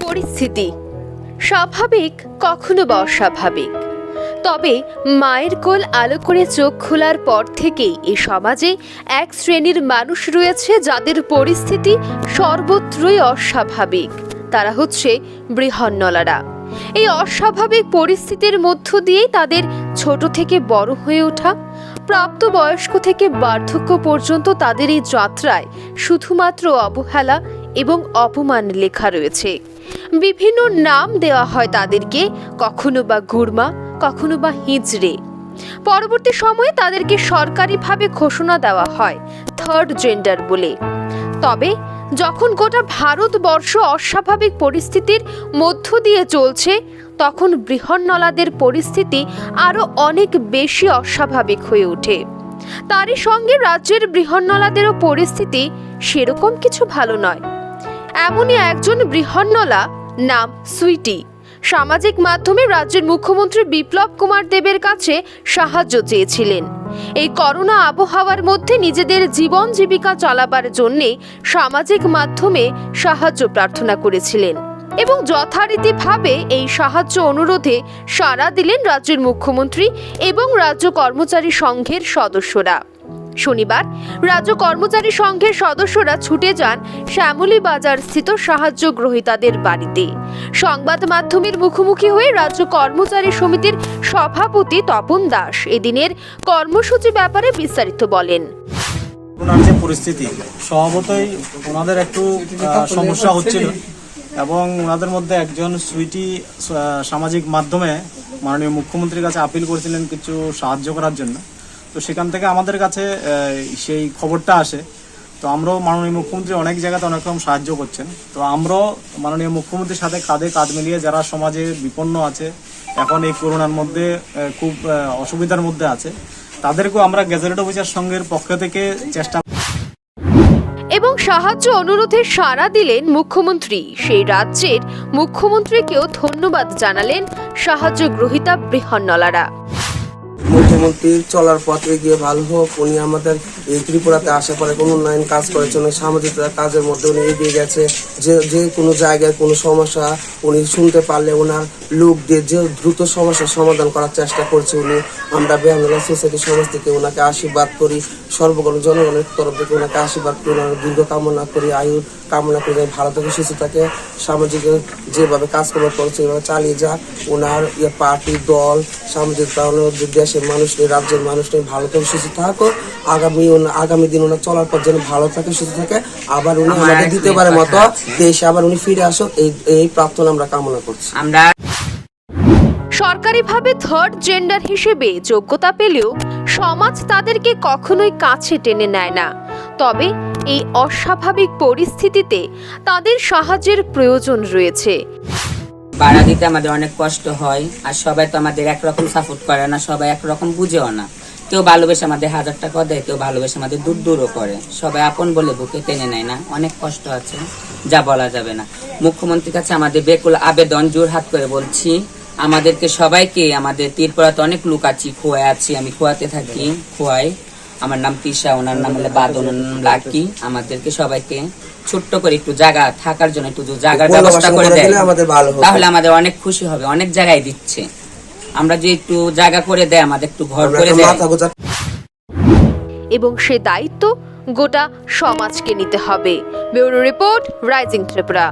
পরিস্থিতি স্বাভাবিক কখনো বা অস্বাভাবিক, তবে মায়ের কোল আলো করে চোখ খোলার পর থেকেই এই সমাজে এক শ্রেণীর মানুষ রয়েছে যাদের পরিস্থিতি সর্বত্রই অস্বাভাবিক। তারা হচ্ছে বৃহন্নলারা। এই অস্বাভাবিক পরিস্থিতির মধ্য দিয়েই তাদের ছোট থেকে বড় হয়ে ওঠা, প্রাপ্তবয়স্ক থেকে বার্ধক্য পর্যন্ত তাদের এই যাত্রায় শুধুমাত্র অবহেলা এবং অপমান লেখা রয়েছে। বিভিন্ন নাম দেওয়া হয় তাদেরকে, কখনো বা গুরমা, কখনো বা হিজড়ে। পরবর্তী সময়ে তাদেরকে সরকারিভাবে ঘোষণা দেওয়া হয় থার্ড জেন্ডার বলে। তবে যখন গোটা ভারতবর্ষ অস্বাভাবিক পরিস্থিতির মধ্য দিয়ে চলছে, তখন বৃহন্নলাদের পরিস্থিতি আরও অনেক বেশি অস্বাভাবিক হয়ে ওঠে। তারই সঙ্গে রাজ্যের বৃহন্নলাদেরও পরিস্থিতি সেরকম কিছু ভালো নয়। এমনই একজন বৃহন্নলা, নাম সুইটি, সামাজিক মাধ্যমে রাজ্যের মুখ্যমন্ত্রী বিপ্লব কুমার দেবের কাছে সাহায্য চেয়েছিলেন। এই করোনা আবহাওয়ার মধ্যে নিজেদের জীবন জীবিকা চালাবার জন্যে সামাজিক মাধ্যমে সাহায্য প্রার্থনা করেছিলেন এবং যথারীতিভাবে এই সাহায্য অনুরোধে সাড়া দিলেন রাজ্যের মুখ্যমন্ত্রী এবং রাজ্য কর্মচারী সংঘের সদস্যরা। শনিবার রাজ্য কর্মচারী সংঘের সদস্যরা ছুটে যান শ্যামলী বাজার স্থিত সাহায্য গ্রহীতাদের বাড়িতে। সংবাদ মাধ্যমের মুখোমুখি হয়ে রাজ্য কর্মচারী সমিতির সভাপতি তপন দাস এদিনের কর্মসূচি ব্যাপারে বিস্তারিত বলেন। ওনার যে পরিস্থিতি, স্বভাবতই ওনাদের একটু সমস্যা হচ্ছিল এবং ওনাদের মধ্যে একজন সুইটি সামাজিক মাধ্যমে মাননীয় মুখ্যমন্ত্রীর কাছে আপিল করেছিলেন কিছু সাহায্য করার জন্য। তো সেখান থেকে আমাদের কাছে সেই খবরটা আসে। তো আমরাও মাননীয় মুখ্যমন্ত্রী অনেক জায়গাতে অনেক রকম সাহায্য করছেন। তো আমরাও মাননীয় মুখ্যমন্ত্রীর সাথে কাঁধে কাঁধ মিলিয়ে যারা সমাজে বিপন্ন আছে, এখন এই করোনার মধ্যে খুব অসুবিধার মধ্যে আছে, তাদেরকেও আমরা গেজেটেড অফিসার সংঘের পক্ষ থেকে চেষ্টা এবং সাহায্য অনুরোধে সাড়া দিলেন মুখ্যমন্ত্রী। সেই রাজ্যের মুখ্যমন্ত্রীকেও ধন্যবাদ জানালেন সাহায্য গ্রহীতা বৃহন্নলারা। মুখ্যমন্ত্রীর চলার পথ এগিয়ে ভালো হোক। উনি আমাদের এই ত্রিপুরাতে আসার পরে কোনো উন্নয়ন কাজ করেছেন, সামাজিক কাজের মধ্যে উনি এগিয়ে গেছে। যে কোনো জায়গায় কোনো সমস্যা উনি শুনতে পারলে ওনার লোক দিয়ে যে দ্রুত সমস্যার সমাধান করার চেষ্টা করছে উনি। আমরা বৃহন্নলা সোসাইটির সমাজ থেকে ওনাকে আশীর্বাদ করি, সর্বগণ জনগণের তরফ থেকে ওনাকে আশীর্বাদ করি, ওনার দীর্ঘ কামনা করি, আয়ু কামনা করি, ভালো থেকে সুস্থ থাকে, সামাজিক যেভাবে কাজকর্ম করছে এভাবে চালিয়ে যাক। ওনার পার্টি দল সামাজিক দেশের মানুষ নিয়ে, রাজ্যের মানুষ নিয়ে ভালো থেকে সুস্থ থাকো। আগামী দিন ওনার চলার পর যেন ভালো থাকে, সুস্থ থাকে, আবার উনি আমাদের দ্বিতীয়বারের মতো দেশে আবার উনি ফিরে আসো, এই প্রার্থনা আমরা কামনা করছি। আমরা সরকারিভাবে থার্ড জেন্ডার হিসেবে যোগ্যতা পেলেও সমাজ তাদেরকে কখনোই কাছে টেনে নেয় না। তবে এই অস্বাভাবিক পরিস্থিতিতে তাদের সাহায্যের প্রয়োজন রয়েছে। ভাড়া দিতে আমাদের অনেক কষ্ট হয়, আর সবাই তো আমাদের একরকম সাপোর্ট করে না, সবাই একরকম বুঝেও না। কেউ ভালোবেসে আমাদের 1000 টাকা দেয়, কেউ ভালোবেসে আমাদের দূরও করে, সবাই আপন বলে বুকে টেনে নেয় না। অনেক কষ্ট আছে, যা বলা যাবে না। মুখ্যমন্ত্রীর কাছে আমাদের বেকুল আবেদন, জোর হাত করে বলছি, আমাদেরকে সবাইকে, আমাদের তীরপড়াতে অনেক লোক আছি, খোয়ায় আছি, আমি খোয়াতে থাকি, খোয়াই। আমার নাম তিশা, ওনার নাম হলো বাদন, ওনার নাম লাকি। আমাদেরকে সবাইকে ছোট্ট করে একটু জায়গা থাকার জন্য একটু জায়গার ব্যবস্থা করে দেয়, তাহলে আমাদের অনেক খুশি হবে। অনেক জায়গায় দিচ্ছে, আমরা যে একটু জায়গা করে দেয়, আমাদের একটু ঘর করে দেয়, এবং সে দায়িত্ব গোটা সমাজকে নিতে হবে। Bureau report, rising Tripura.